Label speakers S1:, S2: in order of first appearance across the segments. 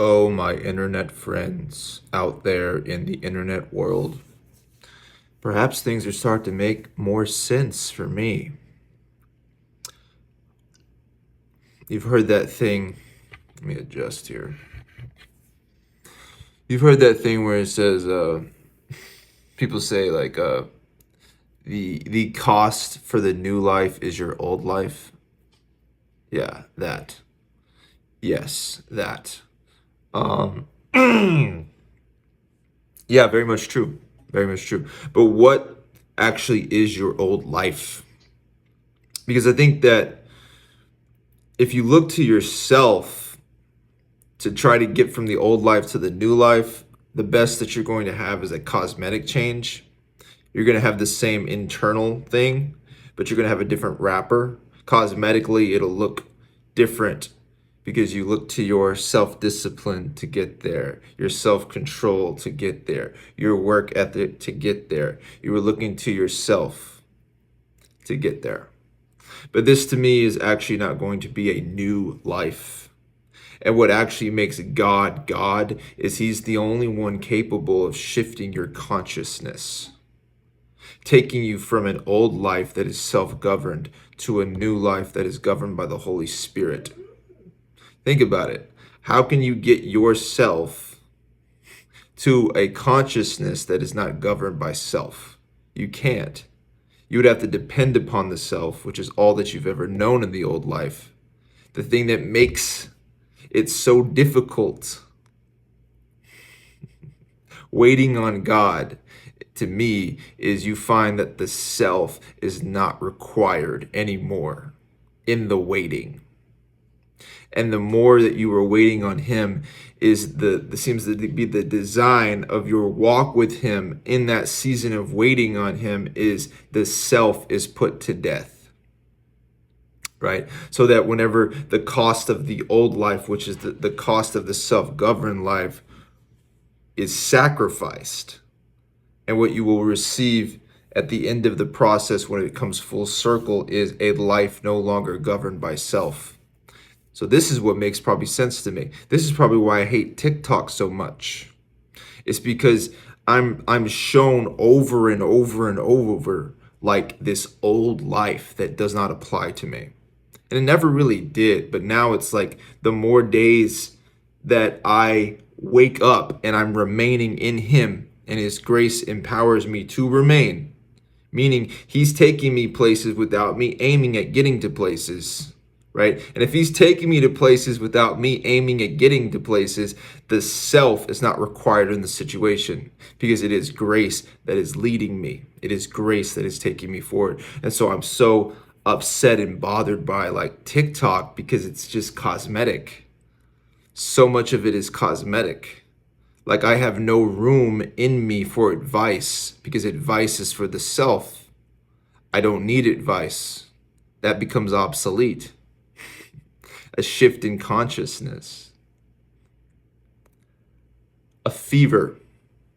S1: Oh, my internet friends out there in the internet world. Perhaps things are starting to make more sense for me. You've heard that thing. Let me adjust here. You've heard that thing where it says, people say like, the cost for the new life is your old life. Yeah, that. Yes, that. Um, yeah, very much true. Very much true. But what actually is your old life? Because I think that if you look to yourself to try to get from the old life to the new life, the best that you're going to have is a cosmetic change. You're going to have the same internal thing, but you're going to have a different wrapper. Cosmetically, it'll look different because you look to your self-discipline to get there, your self-control to get there, your work ethic to get there. You were looking to yourself to get there. But this to me is actually not going to be a new life. And what actually makes God God is he's the only one capable of shifting your consciousness, taking you from an old life that is self-governed to a new life that is governed by the Holy Spirit. Think about it. How can you get yourself to a consciousness that is not governed by self? You can't. You would have to depend upon the self, which is all that you've ever known in the old life. The thing that makes it so difficult waiting on God, to me, is you find that the self is not required anymore in the waiting. And the more that you are waiting on him is the seems to be the design of your walk with him in that season of waiting on him is the self is put to death. Right? So that whenever the cost of the old life, which is the cost of the self-governed life, is sacrificed, and what you will receive at the end of the process when it comes full circle is a life no longer governed by self. So this is what makes probably sense to me. This is probably why I hate TikTok so much. It's because I'm shown over and over and over like this old life that does not apply to me. And it never really did, but now it's like the more days that I wake up and I'm remaining in him and his grace empowers me to remain, meaning he's taking me places without me aiming at getting to places, right? And if he's taking me to places without me aiming at getting to places, the self is not required in the situation because it is grace that is leading me. It is grace that is taking me forward. And so I'm so upset and bothered by like TikTok because it's just cosmetic. So much of it is cosmetic. Like I have no room in me for advice because advice is for the self. I don't need advice. That becomes obsolete. A shift in consciousness. A fever.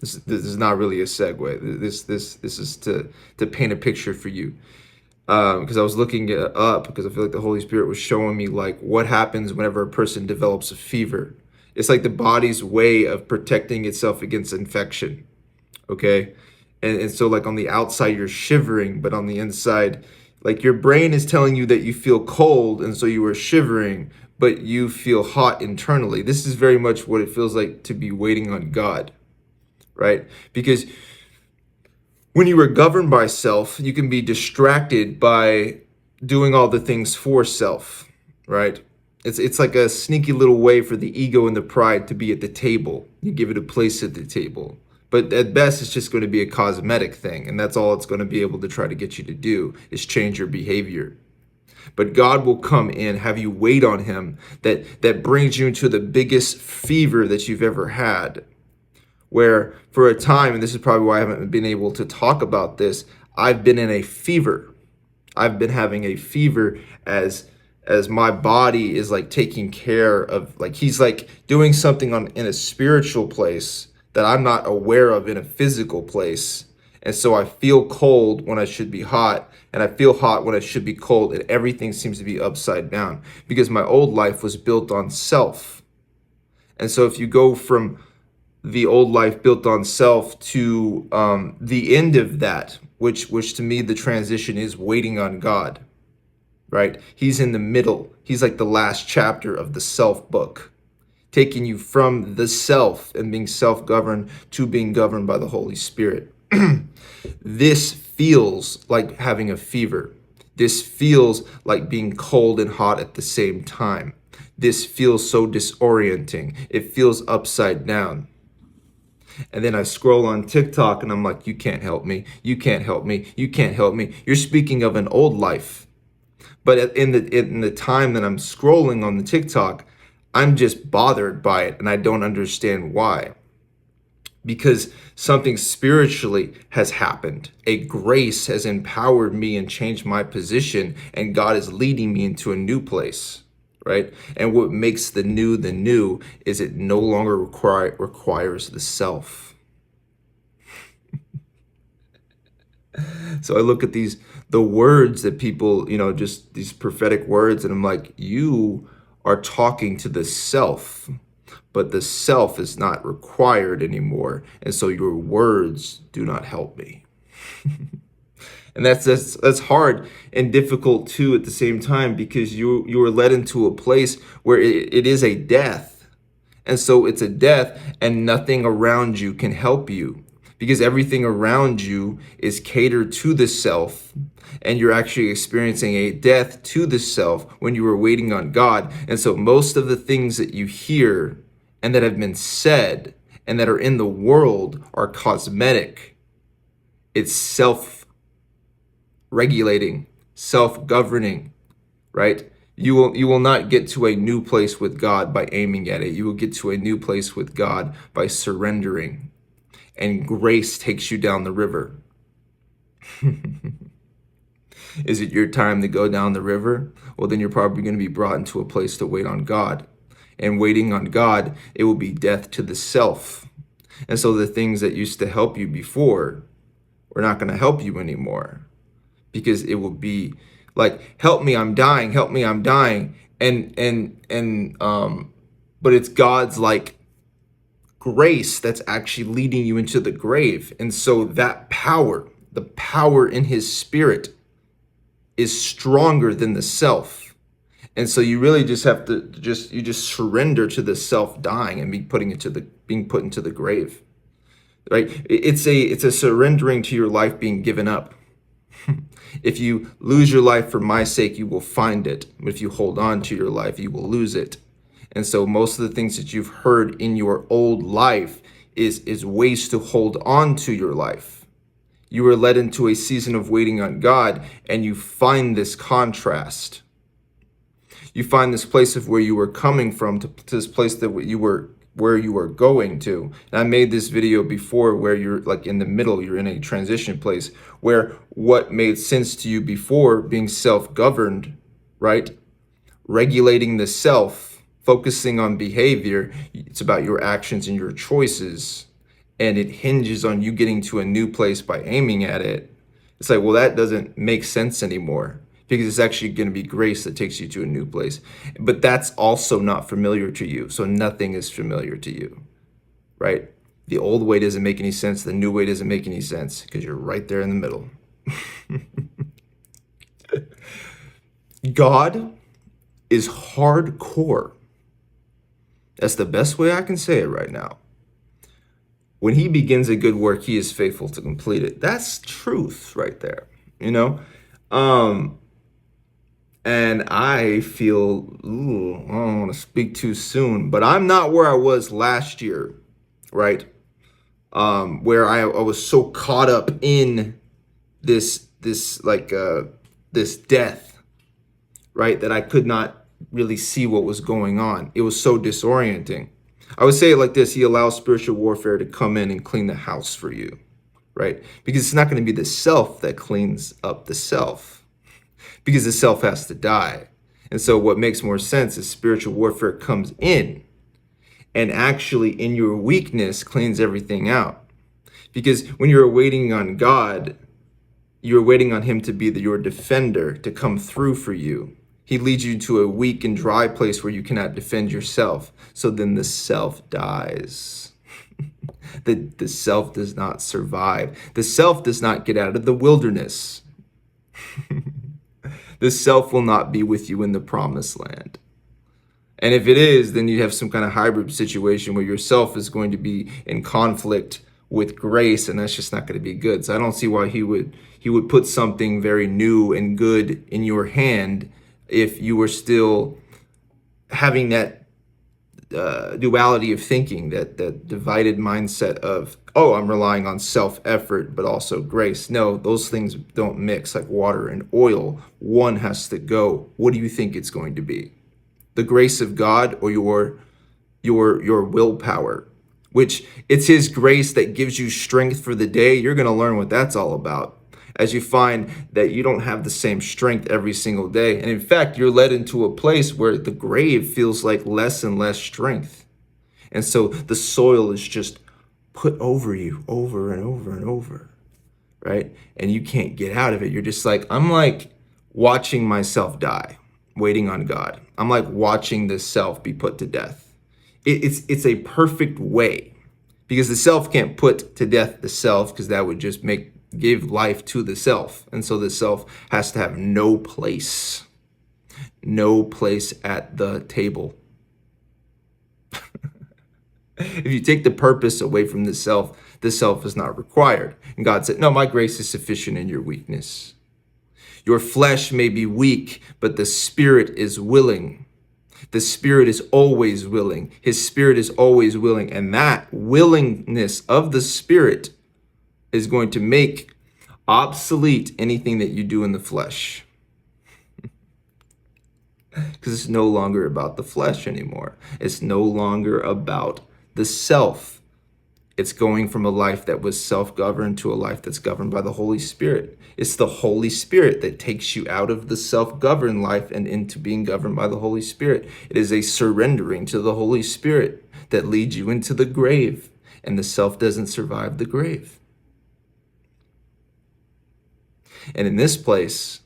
S1: This is not really a segue. This is to paint a picture for you. Because I was looking it up because I feel like the Holy Spirit was showing me like what happens whenever a person develops a fever. It's like the body's way of protecting itself against infection. Okay. And so like on the outside you're shivering, but on the inside, like your brain is telling you that you feel cold and so you are shivering, but you feel hot internally. This is very much what it feels like to be waiting on God, right? Because when you are governed by self, you can be distracted by doing all the things for self, right? It's like a sneaky little way for the ego and the pride to be at the table. You give it a place at the table. But at best, it's just going to be a cosmetic thing. And that's all it's going to be able to try to get you to do is change your behavior. But God will come in, have you wait on him, that brings you into the biggest fever that you've ever had. Where for a time, and this is probably why I haven't been able to talk about this, I've been in a fever. I've been having a fever as my body is like taking care of, like he's like doing something in a spiritual place that I'm not aware of in a physical place. And so I feel cold when I should be hot, and I feel hot when I should be cold, and everything seems to be upside down because my old life was built on self. And so if you go from the old life built on self to the end of that, which to me the transition is waiting on God, right? He's in the middle. He's like the last chapter of the self book, taking you from the self and being self-governed to being governed by the Holy Spirit. This feels like having a fever. This feels like being cold and hot at the same time. This feels so disorienting. It feels upside down. And then I scroll on TikTok and I'm like, you can't help me. You can't help me. You can't help me. You're speaking of an old life. But in the time that I'm scrolling on the TikTok, I'm just bothered by it and I don't understand why. Because something spiritually has happened. A grace has empowered me and changed my position, and God is leading me into a new place, right? And what makes the new is it no longer requires the self. So I look at the words that people, just these prophetic words, and I'm like, you are talking to the self, but the self is not required anymore. And so your words do not help me. And that's hard and difficult too at the same time, because you are led into a place where it is a death. And so it's a death and nothing around you can help you, because everything around you is catered to the self, and you're actually experiencing a death to the self when you were waiting on God. And so most of the things that you hear and that have been said and that are in the world are cosmetic. It's self-regulating, self-governing, right? You will not get to a new place with God by aiming at it. You will get to a new place with God by surrendering. And grace takes you down the river. Is it your time to go down the river? Well, then you're probably going to be brought into a place to wait on God. And waiting on God, it will be death to the self. And so the things that used to help you before are not going to help you anymore, because it will be like, help me, I'm dying, help me, I'm dying. But it's God's like grace that's actually leading you into the grave. And so that power, the power in his spirit, is stronger than the self. And so you really just have to just surrender to the self dying and being put into the grave, right? It's a surrendering to your life being given up. If you lose your life for my sake, you will find it. But if you hold on to your life, you will lose it. And so most of the things that you've heard in your old life is ways to hold on to your life. You were led into a season of waiting on God, and you find this contrast. You find this place of where you were coming from to this place that where you were going to. And I made this video before where you're like in the middle, you're in a transition place where what made sense to you before, being self-governed, right? Regulating the self, focusing on behavior, it's about your actions and your choices. And it hinges on you getting to a new place by aiming at it. It's like, well, that doesn't make sense anymore, because it's actually going to be grace that takes you to a new place. But that's also not familiar to you. So nothing is familiar to you, right? The old way doesn't make any sense. The new way doesn't make any sense, because you're right there in the middle. God is hardcore. That's the best way I can say it right now. When he begins a good work, he is faithful to complete it. That's truth right there, And I feel, I don't want to speak too soon, but I'm not where I was last year, right? Where I was so caught up in this death, right? That I could not really see what was going on. It was so disorienting. I would say it like this: he allows spiritual warfare to come in and clean the house for you, right? Because it's not going to be the self that cleans up the self, because the self has to die. And so what makes more sense is spiritual warfare comes in and actually in your weakness cleans everything out. Because when you're waiting on God, you're waiting on him to be your defender, to come through for you. He leads you to a weak and dry place where you cannot defend yourself. So then the self dies. The self does not survive. The self does not get out of the wilderness. The self will not be with you in the promised land. And if it is, then you have some kind of hybrid situation where yourself is going to be in conflict with grace, and that's just not going to be good. So I don't see why he would put something very new and good in your hand if you were still having that duality of thinking, that divided mindset of, oh, I'm relying on self-effort, but also grace. No, those things don't mix like water and oil. One has to go. What do you think it's going to be? The grace of God or your willpower? Which it's his grace that gives you strength for the day. You're going to learn what that's all about as you find that you don't have the same strength every single day. And in fact, you're led into a place where the grave feels like less and less strength. And so the soil is just put over you over and over and over, right? And you can't get out of it. You're just like, I'm like watching myself die, waiting on God. I'm like watching the self be put to death. It's a perfect way, because the self can't put to death the self, because that would just give life to the self. And so the self has to have no place at the table. If you take the purpose away from the self is not required. And God said, no, my grace is sufficient in your weakness. Your flesh may be weak, but the spirit is willing. The spirit is always willing. His spirit is always willing. And that willingness of the spirit is going to make obsolete anything that you do in the flesh. Because it's no longer about the flesh anymore. It's no longer about the self. It's going from a life that was self-governed to a life that's governed by the Holy Spirit. It's the Holy Spirit that takes you out of the self-governed life and into being governed by the Holy Spirit. It is a surrendering to the Holy Spirit that leads you into the grave, and the self doesn't survive the grave. And in this place,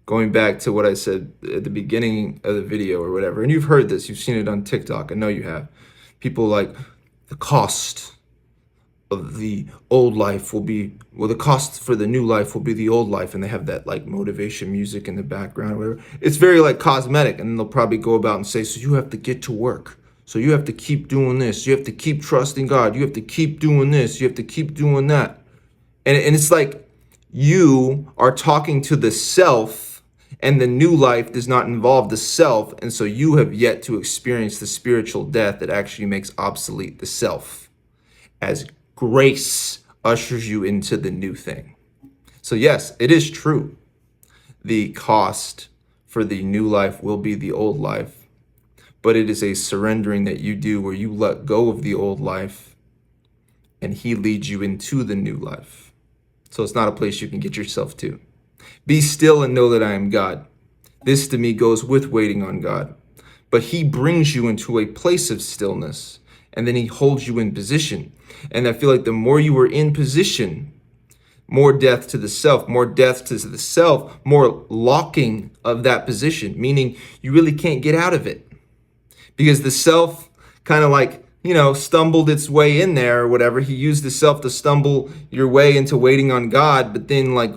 S1: going back to what I said at the beginning of the video or whatever, and you've heard this, you've seen it on TikTok, I know you have. People like, the cost of the old life will be, well, the cost for the new life will be the old life. And they have that like motivation music in the background or whatever. It's very like cosmetic. And then they'll probably go about and say, so you have to get to work. So you have to keep doing this. You have to keep trusting God. You have to keep doing this. You have to keep doing that. And it's like you are talking to the self, and the new life does not involve the self. And so you have yet to experience the spiritual death that actually makes obsolete the self, as grace ushers you into the new thing. So yes, it is true. The cost for the new life will be the old life, but it is a surrendering that you do where you let go of the old life and he leads you into the new life. So it's not a place you can get yourself to. Be still and know that I am God. This to me goes with waiting on God. But he brings you into a place of stillness, and then he holds you in position. And I feel like the more you are in position, more death to the self, more locking of that position, meaning you really can't get out of it. Because the self kind of like, stumbled its way in there or whatever. He used the self to stumble your way into waiting on God, but then like...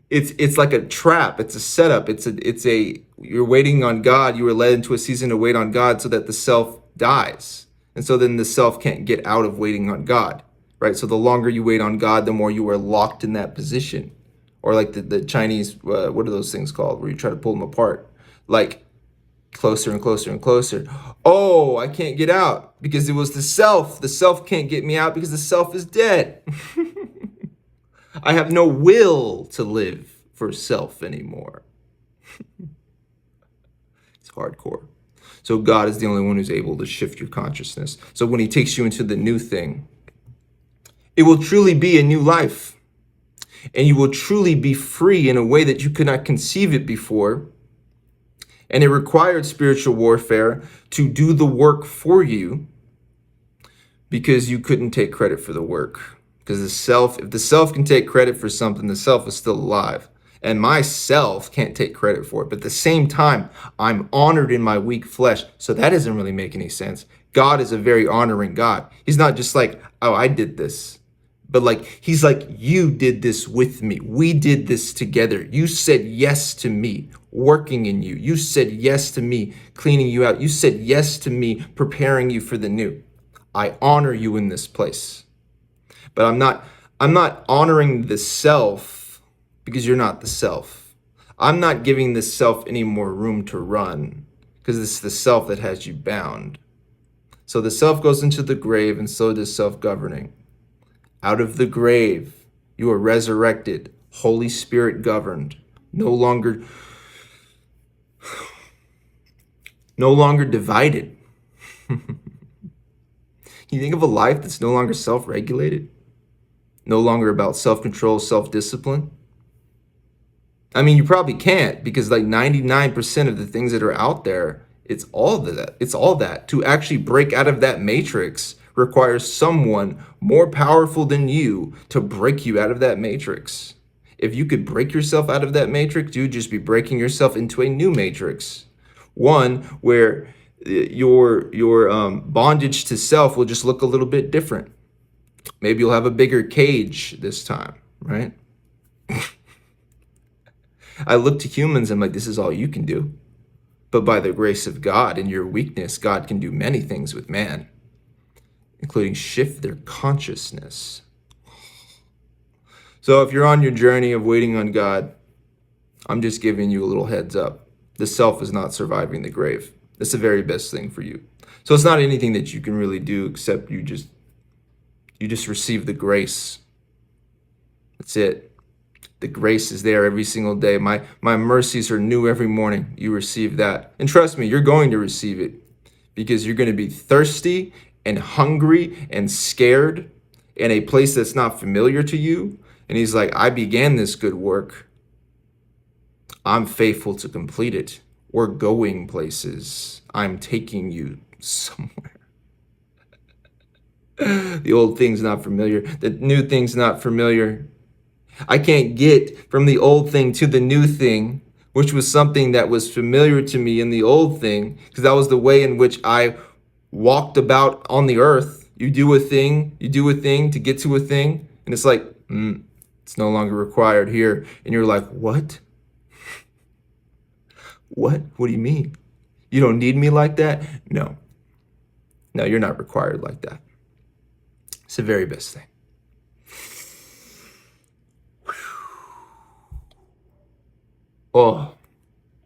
S1: It's like a trap. It's a setup. You're waiting on God. You were led into a season to wait on God so that the self dies. And so then the self can't get out of waiting on God, right? So the longer you wait on God, the more you are locked in that position. Or like the Chinese, what are those things called? Where you try to pull them apart, like closer and closer and closer. Oh, I can't get out because it was the self. The self can't get me out because the self is dead. I have no will to live for self anymore. It's hardcore. So God is the only one who's able to shift your consciousness. So when he takes you into the new thing, it will truly be a new life. And you will truly be free in a way that you could not conceive it before. And it required spiritual warfare to do the work for you because you couldn't take credit for the work. Because if the self can take credit for something, the self is still alive. And myself can't take credit for it. But at the same time, I'm honored in my weak flesh. So that doesn't really make any sense. God is a very honoring God. He's not just like, oh, I did this. But like, he's like, you did this with me. We did this together. You said yes to me working in you. You said yes to me cleaning you out. You said yes to me preparing you for the new. I honor you in this place. But I'm not honoring the self because you're not the self. I'm not giving the self any more room to run because it's the self that has you bound. So the self goes into the grave, and so does self-governing. Out of the grave, you are resurrected, Holy Spirit governed, no longer divided. You think of a life that's no longer self-regulated, no longer about self-control, self-discipline. I mean, you probably can't, because like 99% of the things that are out there, it's all that. It's all that. To actually break out of that matrix requires someone more powerful than you to break you out of that matrix. If you could break yourself out of that matrix, you'd just be breaking yourself into a new matrix. One where your bondage to self will just look a little bit different. Maybe you'll have a bigger cage this time, right? I look to humans, I'm like, this is all you can do. But by the grace of God and your weakness, God can do many things with man, including shift their consciousness. So if you're on your journey of waiting on God, I'm just giving you a little heads up. The self is not surviving the grave. That's the very best thing for you. So it's not anything that you can really do except you just receive the grace. That's it. The grace is there every single day. My mercies are new every morning. You receive that. And trust me, you're going to receive it because you're going to be thirsty and hungry and scared in a place that's not familiar to you. And he's like, I began this good work. I'm faithful to complete it. We're going places. I'm taking you somewhere. The old thing's not familiar. The new thing's not familiar. I can't get from the old thing to the new thing, which was something that was familiar to me in the old thing, because that was the way in which I walked about on the earth. You do a thing to get to a thing, and it's like, it's no longer required here. And you're like, what? What? What do you mean? You don't need me like that? No. No, you're not required like that. It's the very best thing. Oh,